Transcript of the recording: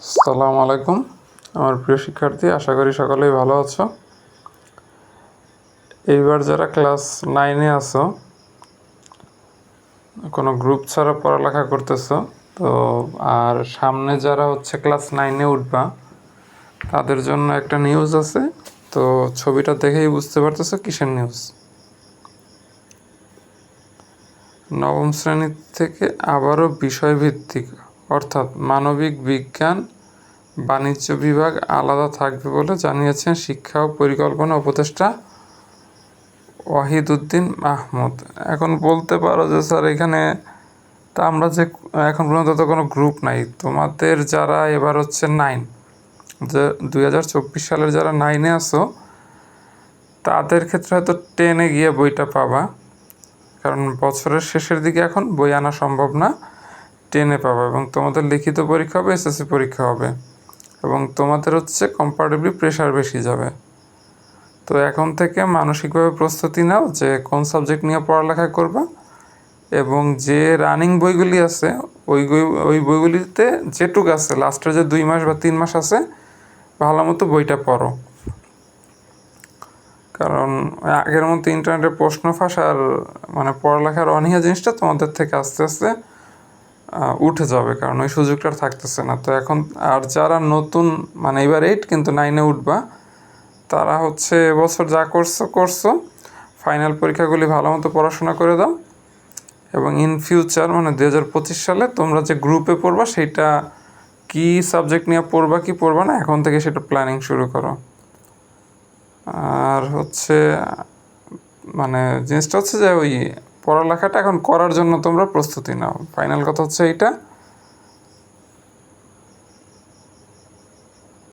আসসালামু আলাইকুম আমার প্রিয় শিক্ষার্থী, আশা করি সকলেই ভালো আছো। এইবার যারা ক্লাস 9-এ আছো, কোনো গ্রুপ ছাড়া পড়ালেখা করতেছো তো, আর সামনে যারা ক্লাস 9-এ উঠবা তাদের জন্য একটা নিউজ আছে। তো ছবিটা দেখেই বুঝতে পারতেছো কিসের নিউজ। নবম শ্রেণী থেকে আবারও বিষয়ভিত্তিক অর্থাৎ মানবিক বিজ্ঞান বাণিজ্য বিভাগ আলাদা থাকবে বলে জানিয়েছেন শিক্ষা ও পরিকল্পনা উপদেষ্টা ওয়াহিদউদ্দিন মাহমুদ। এখন বলতে পারো যে স্যার এখানে তা আমরা যে এখন পর্যন্ত তো কোনো গ্রুপ নাই, তোমাদের যারা এবার 9, যে 2024 সালের যারা 9-এ আছো তাদের ক্ষেত্রে হয়তো 10-এ গিয়ে বইটা পাবা, কারণ বছরের শেষের দিকে এখন বই আনা সম্ভব না। 10-এ পাবা এবং তোমাদের লিখিত পরীক্ষা হবে, এসএসসি পরীক্ষা হবে এবং তোমাদের কম্পারেটিভলি প্রেশার বেশি যাবে। তো এখন থেকে মানসিকভাবে প্রস্তুতি নাও যে কোন সাবজেক্ট নিয়ে পড়ালেখা করবা, এবং যে রানিং বইগুলি আছে ওই বইগুলিতে যেটুকু আছে লাস্টের যে 2 মাস বা 3 মাস আছে ভালো মতো বইটা পড়ো, কারণ আগের মতো ইন্টারনেটে প্রশ্ন ফাঁস আর পড়ালেখার অনীহা জিনিসটা তোমাদের থেকে আস্তে আস্তে উঠে যাবে, কারণ ওই সুযোগটা থাকতেছে না। তো এখন আর যারা নতুন এবার 8 কিন্তু 9-এ উঠবা, তারা এবছর যা করছো ফাইনাল পরীক্ষাগুলি ভালো মতো পড়াশোনা করে দাও এবং ইন ফিউচার 2025 সালে তোমরা যে গ্রুপে পড়বা সেটা কি সাবজেক্ট নিয়ে পড়বা কি পড়বা না এখন থেকে সেটা প্ল্যানিং শুরু করো। আর জিনিসটা যে ওই পড়ালেখাটা এখন করার জন্য তোমরা প্রস্তুতি নাও। ফাইনাল কথা এইটা।